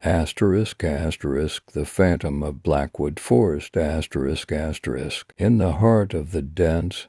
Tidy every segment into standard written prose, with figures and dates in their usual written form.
Asterisk, asterisk, the phantom of Blackwood Forest, asterisk, asterisk. In the heart of the dense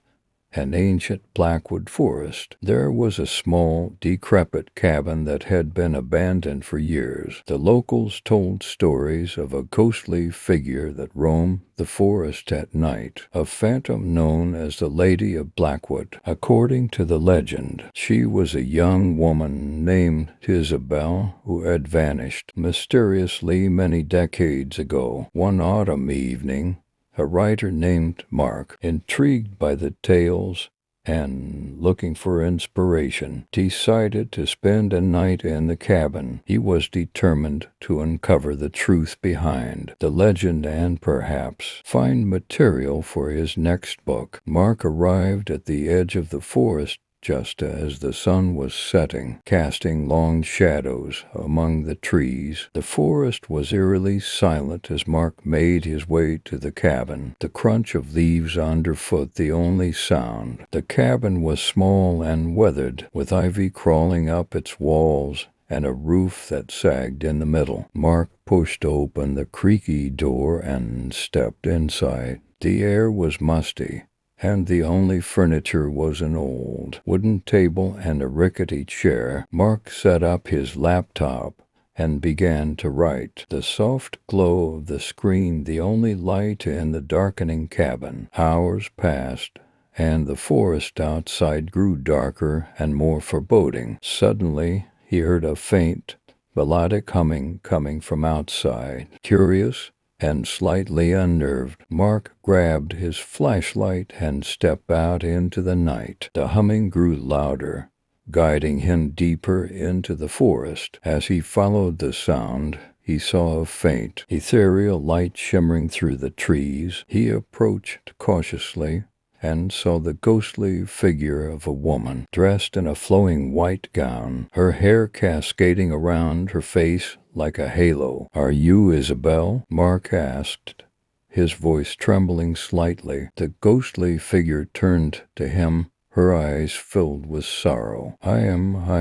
and ancient Blackwood Forest, there was a small, decrepit cabin that had been abandoned for years. The locals told stories of a ghostly figure that roamed the forest at night, a phantom known as the Lady of Blackwood. According to the legend, she was a young woman named Isabel who had vanished mysteriously many decades ago. One autumn evening, a writer named Mark, intrigued by the tales and looking for inspiration, decided to spend a night in the cabin. He was determined to uncover the truth behind the legend and perhaps find material for his next book. Mark arrived at the edge of the forest just as the sun was setting, casting long shadows among the trees. The forest was eerily silent as Mark made his way to the cabin, the crunch of leaves underfoot the only sound. The cabin was small and weathered, with ivy crawling up its walls and a roof that sagged in the middle. Mark pushed open the creaky door and stepped inside. The air was musty, and the only furniture was an old wooden table and a rickety chair. Mark set up his laptop and began to write, the soft glow of the screen the only light in the darkening cabin. Hours passed, and the forest outside grew darker and more foreboding. Suddenly, he heard a faint, melodic humming coming from outside. Curious and slightly unnerved, Mark grabbed his flashlight and stepped out into the night. The humming grew louder, guiding him deeper into the forest. As he followed the sound, he saw a faint, ethereal light shimmering through the trees. He approached cautiously and saw the ghostly figure of a woman, dressed in a flowing white gown, her hair cascading around her face like a halo. "Are you Isabel?" Mark asked, his voice trembling slightly. The ghostly figure turned to him, her eyes filled with sorrow. I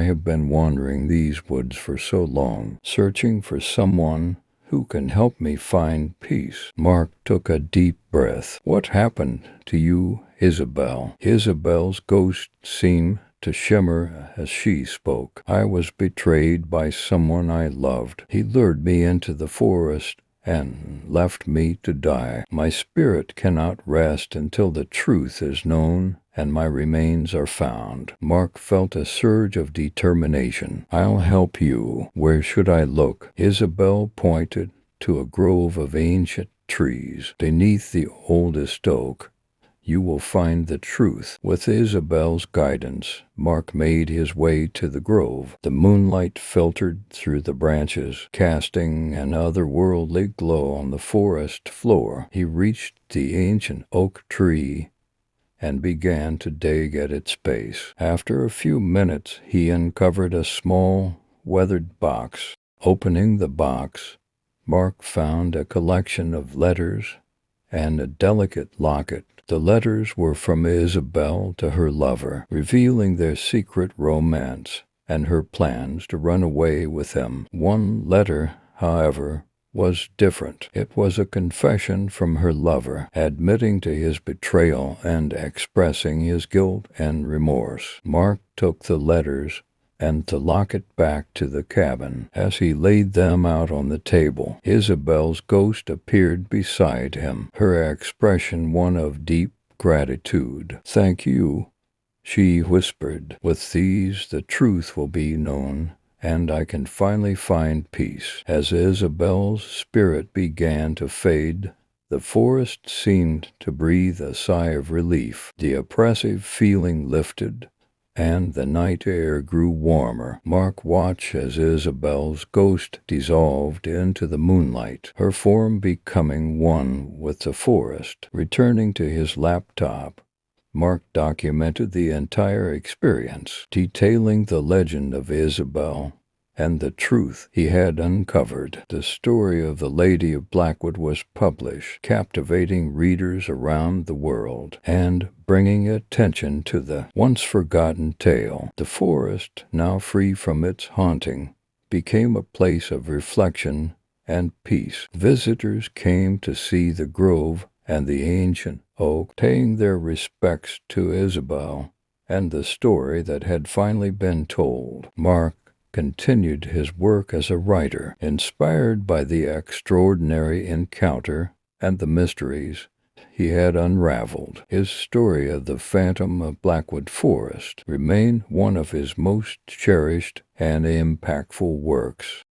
have been wandering these woods for so long, searching for someone who can help me find peace." Mark took a deep breath. "What happened to you, Isabel?" Isabel's ghost seemed to shimmer as she spoke. "I was betrayed by someone I loved. He lured me into the forest and left me to die. My spirit cannot rest until the truth is known and my remains are found." Mark felt a surge of determination. "I'll help you. Where should I look?" Isabel pointed to a grove of ancient trees. "Beneath the oldest oak, you will find the truth." With Isabel's guidance, Mark made his way to the grove. The moonlight filtered through the branches, casting an otherworldly glow on the forest floor. He reached the ancient oak tree and began to dig at its base. After a few minutes, he uncovered a small, weathered box. Opening the box, Mark found a collection of letters and a delicate locket. The letters were from Isabel to her lover, revealing their secret romance and her plans to run away with him. One letter, however, was different. It was a confession from her lover, admitting to his betrayal and expressing his guilt and remorse. Mark took the letters and the locket back to the cabin. As he laid them out on the table, Isabel's ghost appeared beside him, her expression one of deep gratitude. "Thank you," she whispered. "With these, the truth will be known, and I can finally find peace." As Isabel's spirit began to fade, the forest seemed to breathe a sigh of relief. The oppressive feeling lifted, and the night air grew warmer. Mark watched as Isabel's ghost dissolved into the moonlight, her form becoming one with the forest. Returning to his laptop, Mark documented the entire experience, detailing the legend of Isabel and the truth he had uncovered. The story of the Lady of Blackwood was published, captivating readers around the world and bringing attention to the once-forgotten tale. The forest, now free from its haunting, became a place of reflection and peace. Visitors came to see the grove and the ancient oak, paying their respects to Isabel and the story that had finally been told. Mark continued his work as a writer, inspired by the extraordinary encounter and the mysteries he had unraveled. His story of the Phantom of Blackwood Forest remained one of his most cherished and impactful works.